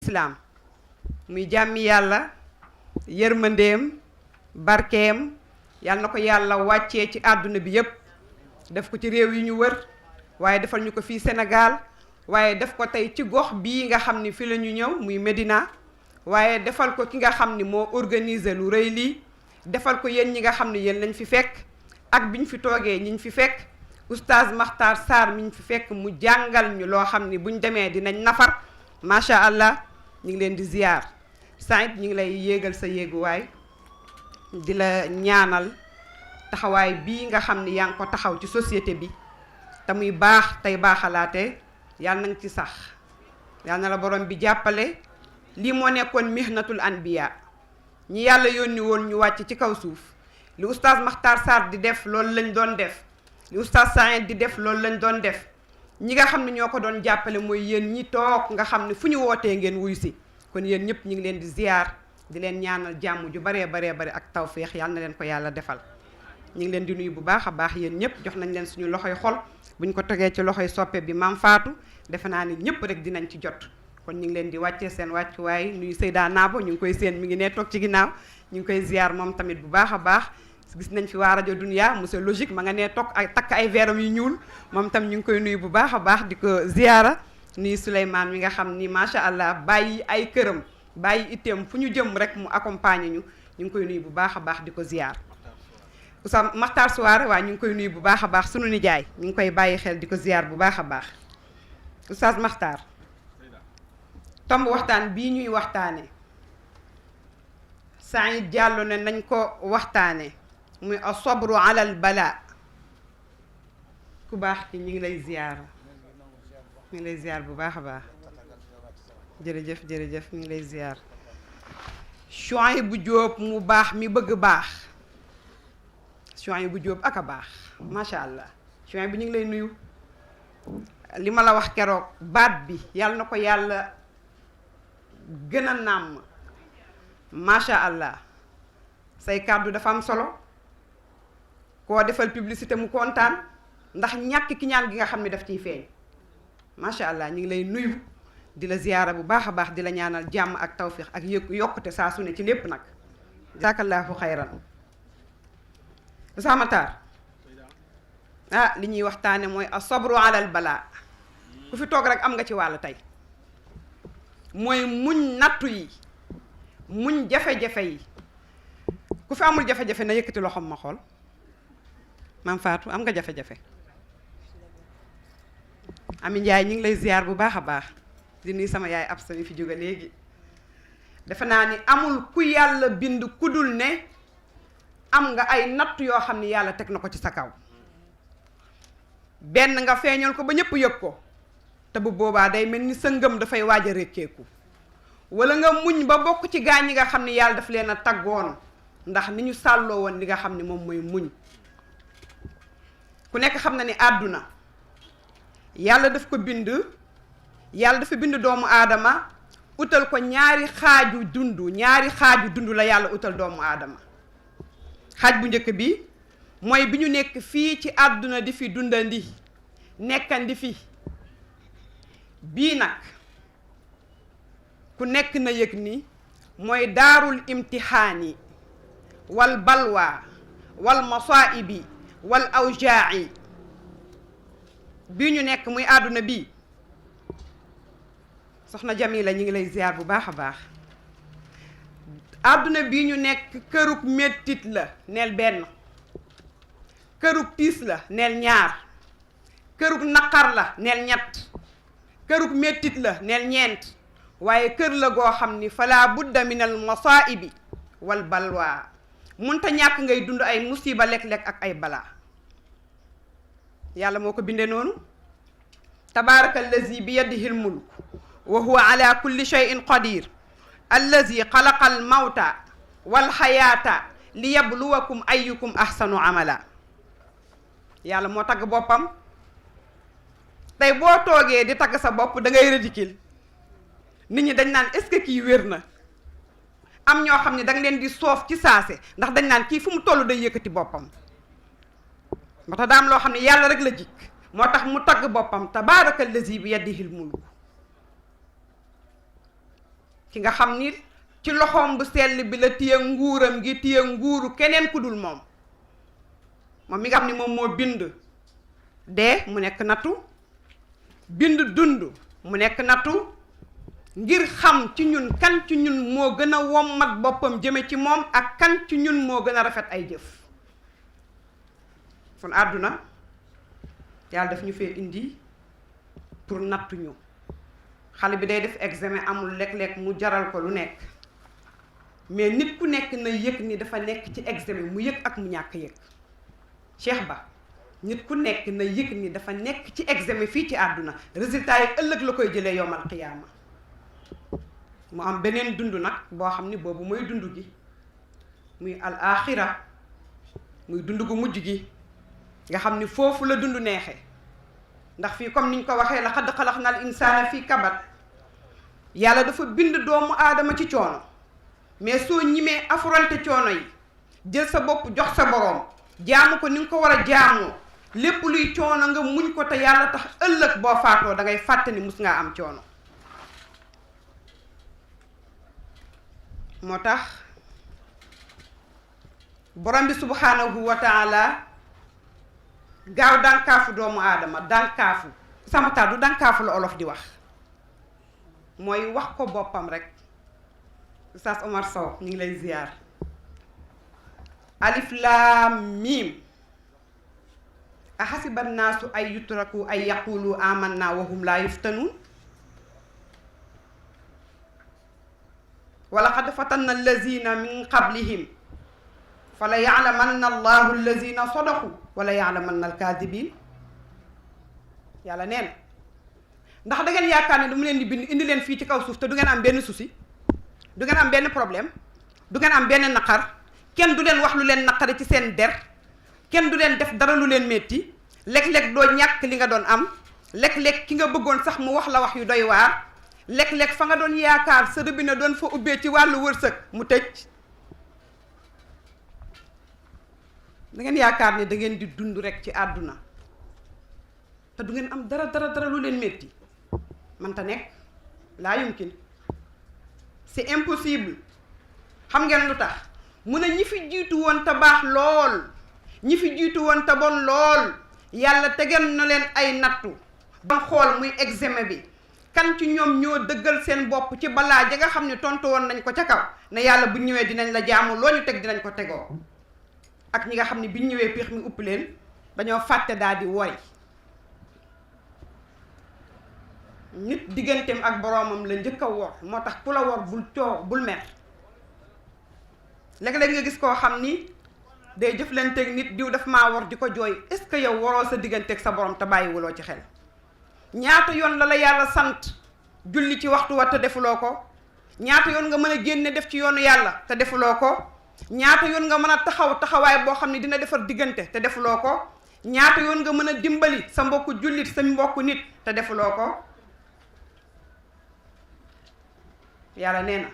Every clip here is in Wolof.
lislaam muy jàmmi yàlla yërmandeem barkeem yàlla na ko yàlla wàccee ci àdduna bi yépp def ko ci réew yi ñu wër waaye defal ñu ko fii Sénégal waaye def ko tey ci gox bii nga xam ni fi la ñu ñëw muy Médina waaye defal ko ki nga xam ni moo organiser lu rëy lii defal ko yéen ñi nga xam ni yéen lañ fi fekk ak biñ fi toogee ñiñ fi fekk oustaz Makhtar Sarr miñ fi fekk mu jàngal ñu loo xam ni buñ demee dinañ nafar macha allah ñu ngi leen di ziyaar Saïd ñu ngi lay yéegal sa yéeguwaay di la ñaanal taxawaay bii nga xam ni yaa ngi ko taxaw ci société bi te muy baax tey baaxalaate yàlla na nga ci sax yàlla na la borom bi jàppale lii moo nekkoon mihnatul anbiya ñi yàlla yónni woon ñu wàcc ci kaw suuf li oustaz Makhtar Sarr di def loolu lañ doon def li oustaz Saïd di def loolu lañ doon def ñi nga xam ne ñoo ko doon jàppale mooy yéen ñi toog nga xam ne fu ñu wootee ngeen wuyu si kon yéen ñëpp ñu ngi leen di ziyaar di leen ñaanal jàmm ju baree ak tawféex yàlla na leen ko yàlla defal ñu ngi leen di nuyu bu baax a baax yéen ñëpp jox nañ leen suñu loxoy xol bu ñu ko tegee ci loxoy soppe bi Maam Faatu defe naa ni ñëpp rek dinañ ci jot kon ñu ngi leen di wàccee seen wàccuwaay nuyu Seyda Naabo ñu ngi koy seen mi ngi nee toog ci ginnaaw ñu ngi koy ziyaar moom tamit bu baax a baax gis nañ fi waa rajo Dunia monsieur Logique ma nga nee toog ay takk ay veeram yu ñuul moom tam ñu ngi koy nuyu bu baax a baax di ko ziyaara nuyu Souleymane mi nga xam ni macha allah bàyyi ay këram bàyyi itteem fu ñu jëm rek mu accompagner ñu ngi koy nuyu bu baax a baax di ko ziyaar Oustaz Makhtar Souare waaye ñu ngi koy nuyu bu baax a baax sunu nijaay ñu ngi koy bàyyi xel di ko ziyaar bu baax a baax Oustaz Makhtar tomb waxtaan bii ñuy waxtaane Saïd Diallo ne nañ ko waxtaane muy as-sabru ala al bala ku baax ki ñu ngi lay ziyaar ñu ngi lay ziyaar bu baax a baax jërëjëf ñu ngi lay ziyaar Chouaïbou Diop mu baax mi bëgg baax Chouaïbou Diop ak a baax macha allah Chouaïbou ñu ngi lay nuyu li ma la wax keroog baat bi yàlla na ko yàlla gën a nàmm macha allah say kàddu dafa am solo koo defal publicité mu kontaan ndax ñàkk ki ñaan gi nga xam ne daf ciy feeñ macha allah ñu ngi lay nuyu di la ziyaara bu baax a baax di la ñaanal jàmm ak tawfiix ak yokkute saa su ne ci lépp nag jazakallahu xayran Makhtar li ñuy waxtaane mooy as-sabru alal balaa ku fi toog rek am nga ci wàll tey mooy muñ nattu yi muñ jafe-jafe yi ku fi amul jafe-jafe na yëkkati loxoom ma xool Maam Faatu am nga jafe-jafe Ami Njaay ñu ngi lay ziyaar bu baax a baax di nuyu sama yaay ab sami fi jóge léegi defe naa ni amul ku yàlla bind ku dul ne am nga ay natt yoo xam ni yàlla teg na ko ci sa kaw benn nga feeñal ko ba ñëpp yëg ko te bu boobaa day mel ni sa ngëm dafay waaj a rekkeeku wala nga muñ ba bokk ci gaañ yi nga xam ni yàlla daf leen a taggoon ndax ni ñu sàlloo woon li nga xam ni moom mooy muñ ku nekk xam na ni àdduna yàlla daf ko bind yàlla dafa bind doomu aadama utal ko ñaari xaaju dund la yàlla utal doomu aadama xaaj bu njëkk bi mooy bi ñu nekk fii ci àdduna di fi dundandi nekkandi fi bii nag ku nekk na yëg ni mooy daarul imtixaani wal balwa wal masaibi wal awjaa'i bii ñu nekk muy àdduna bii soxna Jamila ñu ngi lay ziar bu baax a baax àdduna bii ñu nekk kërug mettit la neel benn kërug tiis la neel ñaar kërug naqar la neel ñett kërug mettit la neel ñeent waaye kër la goo xam ni fala budda min al masaibi wal balwa munta ñàkk ngay dund ay musiba lekk-lekk ak ay balaa yàlla moo ko bindee noonu tabaraka allazi bi yadihi al mulk wa huwa ala kulli shay'in qadir allazi xalaqa al mawta wal xayaata li yabluwakum ayyukum ahsanu amala yàlla moo tagg boppam tey boo toogee di tagg sa bopp da ngay ridicule nit ñi dañ naan est-ce que kii wér na am ñoo xam ne danga leen di soof ci saase ndax dañ naan kii fu mu toll day yëkkati boppam moo tax daa am loo xam ne yàlla rek la jikk moo tax mu tagg boppam tabaaraka allazi bi yadihi al mulk ki nga xam ni ci loxoom bu sell bi la téye nguuram gi téye nguuru keneen ku dul moom moom mi nga xam ni moom moo bind dee mu nekk nattu bind dund mu nekk nattu ngir xam ci ñun kan ci ñun moo gën a wommat boppam jëme ci moom ak kan ci ñun moo gën a rafet ay jëf kon àdduna yàlla daf ñu fee indi pour nattu ñu xale bi day def examen amul léeg-léeg mu jaral ko lu nekk mais nit ku nekk na yëg ni dafa nekk ci examen mu yëg ak mu ñàkk yëg Cheikh Ba nit ku nekk na yëg ni dafa nekk ci examen fii ci àdduna résultat yi ëllëg la koy jëlee yowmal qiyaama mu am beneen dund nag boo xam ni boobu mooy dund gi muy al axira muy dund gu mujj gi nga xam ni foofu la dund neexe ndax fii comme niñ ko waxee laqad xalaqnal insaana fii kabad yàlla dafa bind doomu aadama ci coono mais soo ñimee affronté coono yi jël sa bopp jox sa boroom jaamu ko ni nga ko war a jaamoo lépp luy coono nga muñ ko te yàlla tax ëllëg boo faatoo da ngay fàtte ni mus ngaa am coono moo tax borom bi subhanahu wa taala gaaw dànkaafu doomu aadama dànkaafu samata du dànkaafu la olof di wax mooy wax ko boppam rek Oustaz Omar Sow ñu ngi lay ziyaar alif laam miim ahasiba nnaasu ay yutraku ay yaqulu amanna wa hum laa yuftanuun wa laqad fatanna allazina min qablihim fala ya'lamanna allahu allazina sadaqu wala ya'lamanna alkaadibiin yàlla nee na ndax da ngeen yaakaar ne du mu leen di bind indi leen fii ci kaw suuf te du ngeen am benn souci du ngeen am benn problème du ngeen am benn naqar kenn du leen wax lu leen naqari ci seen der kenn du leen def dara lu leen métti léeg-léeg doo ñàkk li nga doon am léeg-léeg ki nga bëggoon sax mu wax la wax yu doy waar léeg-léeg fa nga doon yaakaar sa robinet doon fa ubbee ci wàllu wërsëg mu tëj da ngeen yaakaar ne da ngeen di dund rek ci àdduna te du ngeen am dara lu leen métti manta nekk laa yumkin c'est impossible xam ngeen lu tax mu ne ñi fi jiitu woon te baax lool ñi fi jiitu woon te bon lool yàlla tegal na leen ay nattu ba xool muy examen bi kan ci ñoom ñoo dëggal seen bopp ci balaa ja nga xam ne tontu woon nañ ko ca kaw ne yàlla bu ñëwee dinañ la jaamu loo ñu teg dinañ ko tegoo ak ñi nga xam ne biñ ñëwee piix mi upp leen dañoo fàtte daal di woy nit digganteem ak boroomam la njëkk a wor moo tax ku la wor bul coow bul mer léeg-léeg nga gis koo xam ni day jëflanteeg nit diw daf maa wor di ko jooy est-ce que yow waroo sa digganteeg sa borom te bàyyiwuloo ci xel ñaata yoon la yàlla sant julli ci waxtu wa te defuloo ko ñaata yoon nga mën a génne def ci yoonu yàlla te defuloo ko ñaata yoon nga mën a taxawaay boo xam ne dina defar diggante te defuloo ko ñaata yoon nga mën a dimbali sa mbokku jullit sa mbokku nit te defuloo ko yàlla nee na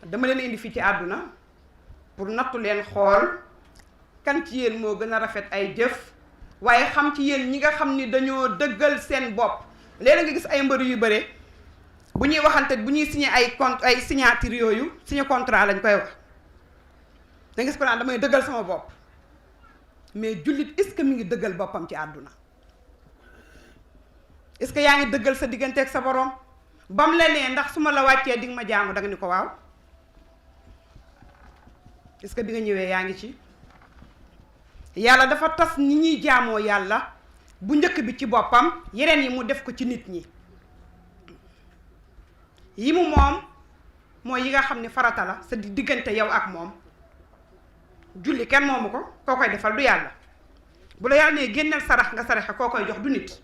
dama leen indi fii ci àdduna pour nattu leen xool kan ci yéen moo gën a rafet ay jëf waaye xam ci yéen ñi nga xam ni dañoo dëggal seen bopp léeg nga gis ay mbër yu bare bu ñuy waxante bu ñuy signé ay signature yooyu signé contrat lañ koy wax da nga gis ko naan damay dëggal sama bopp mais jullit est-ce que mi ngi dëggal boppam ci àdduna est-ce que yaa ngi dëggal sa diggante ak sa borom bam la nee ndax su ma la wàccee di nga ma jaamu da nga ni ko waaw est-ce que bi nga ñëwee yaa ngi ci yàlla dafa tas ni ñuy jaamoo yàlla bu njëkk bi ci boppam yeneen yi mu def ko ci nit ñi yi mu moom mooy yi nga xam ne farata la sa diggante yow ak moom julli kenn moomu ko koo koy defal du yàlla bu la yàlla nee génneel sarax nga saraxe koo koy jox du nit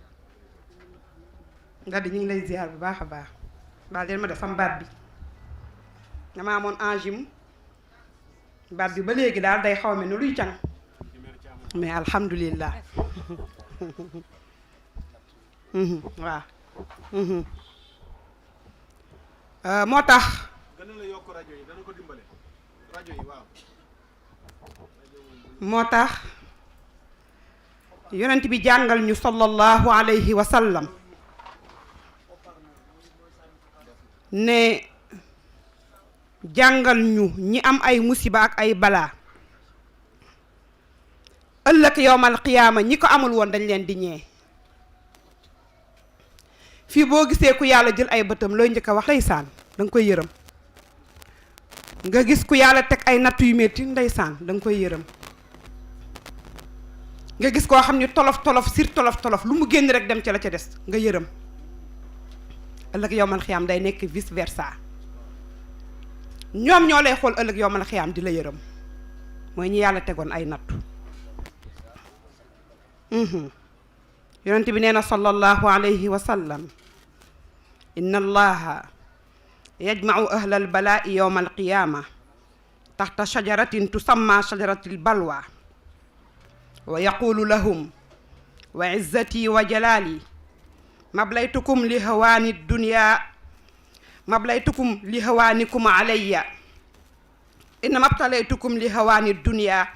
nga di ñu ngi lay ziar bu baax a baax baal leen ma def sam baat bi dama amoon angime baat bi ba léegi daal day xaw me ni luy càng mais alhamdulillah waaw moo tax yonent bi jàngal ñu sallallahu alayhi wa sallam ne jàngal ñu ñi am ay musiba ak ay balaa ëllëg yowmal qiyaama ñi ko amul woon dañ leen di ñee. fii boo gisee ku yàlla jël ay bëtam looy njëkk a wax ndeysaan da nga koy yërëm. nga gis ku yàlla teg ay nattu yu metti ndeysaan da nga koy yërëm. nga gis koo xam ni tolof tolof sir tolof tolof lu mu génn rek dem ca la ca des nga yërëm. ëllëg yowmal xiyaam day nekk vice versa. ñoom ñoo lay xool ëllëg yowmal xiyaam di la yërëm mooy ñi yàlla tegoon ay nattu. yonent bi nee na sallallahu alayhi wa sallam inna allaha yajma'u ahla albalaa'i yawma alqiyaama taxta shajaratin tusamma shajaratil balwa wa yaqulu lahum wa izzati wa jalaali mablaytukum li hawaani dunya mablaytukum li hawaanikum alayya innama abtalaytukum li hawaani dunya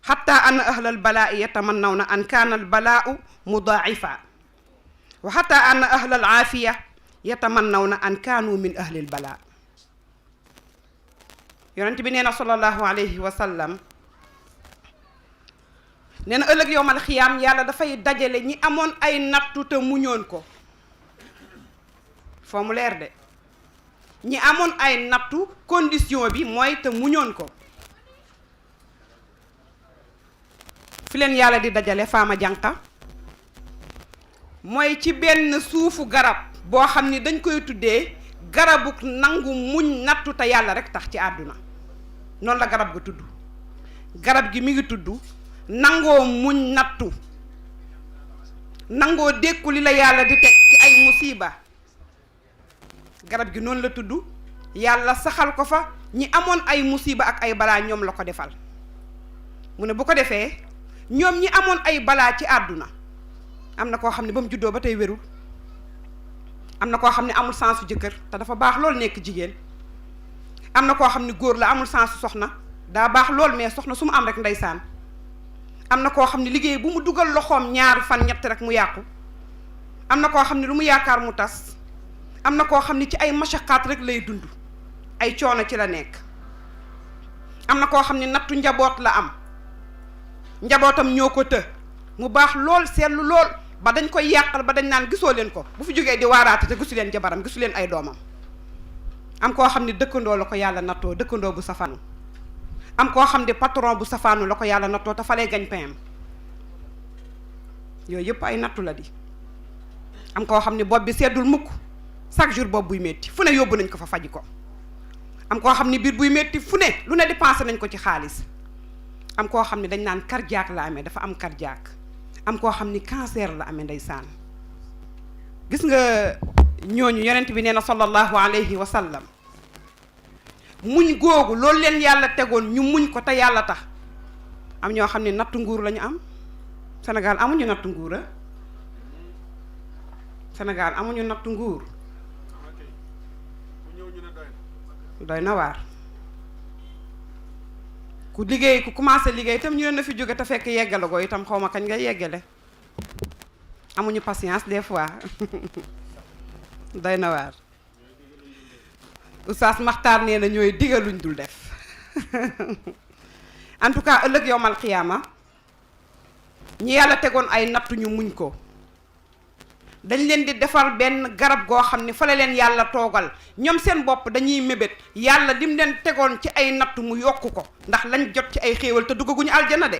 hatta anna ahla albalaa'i yatamannawna an kaana albalaa'u mudaa'ifa wa hatta anna ahla alaafiya yatamannawna an kaanu min ahli albalaa. yonent bi nee na sallallahu alayhi wa sallam nee na ëllëg yowmal xiyaam yàlla dafay dajale ñi amoon ay nattu te muñoon ko. foo mu leer de ñi amoon ay nattu condition bi mooy te muñoon ko. fi leen yàlla di dajale faama jànqa mooy ci benn suufu garab boo xam ni dañ koy tuddee garabu nangu muñ nattu te yàlla rek tax ci àdduna. noonu la garab ga tudd. garab gi mi ngi tudd nangoo muñ nattu, nangoo dékku li la yàlla di teg ci ay musiba. garab gi noonu la tudd. yàlla saxal ko fa ñi amoon ay musiba ak ay balaa ñoom la ko defal. mu ne bu ko defee ñoom ñi amoon ay balaa ci àdduna am na koo xam ne ba mu juddoo ba tey wérul. am na koo xam ne amul sensu jëkkër te dafa baax lool nekk jigéen. am na koo xam ne góor la amul sensu soxna daa baax lool mais soxna su mu am rek ndeysaan. am na koo xam ne liggéey bu mu dugal loxoom ñaari fan ñett rek mu yàqu. am na koo xam ne lu mu yaakaar mu tas. am na koo xam ne ci ay mashaqaat rek lay dund ay coono ci la nekk. am na koo xam ne nattu njaboot la am njabootam ñoo ko të mu baax lool seetlu lool ba dañ koy yàqal ba dañ naan gisoo leen ko bu fi jógee di waaraate te gisu leen jabaram gisu leen ay doomam. am koo xam ne dëkkandoo la ko yàlla nattoo dëkkandoo bu safaanu. am koo xam ne patron bu safaanu la ko yàlla nattoo te fa lay gañ payam. yooyu yëpp ay nattu la di. am koo xam ne bopp bi seddul mukk chaque jour bopp buy métti fu ne yóbbu nañ ko fa faji ko. am koo xam ne biir buy métti fu ne lu ne dépensé nañ ko ci xaalis. am koo xam ne dañ naan cardiaque la amee dafa am cardiaque. am koo xam ni cancer la amee ndeysaan. gis nga ñooñu yonent bi nee na sallallahu alayhi wa sallam muñ googu loolu leen yàlla tegoon ñu muñ ko te yàlla tax. am ñoo xam ne nattu nguur lañu am. Sénégal amuñu nattu nguur a Sénégal amuñu nattu nguur. doy na waar. ku liggéey ku commencé liggéey itam ñu ne na fi jóge te fekk yeggale ko itam xaw ma kañ nga yeggale. amuñu patience des fois doy na waar. Oustaz Maxtaar nee na ñooy digaluñ dul def en tout cas ëllëg yowmal xiyaama ñi yàlla tegoon ay nattu ñu muñ ko. dañ leen di defar benn garab goo xam ne fa la leen yàlla toogal ñoom seen bopp dañuy mébét yàlla lim leen tegoon ci ay nattu mu yokku ko ndax lañ jot ci ay xéewal te duggaguñu aljana de.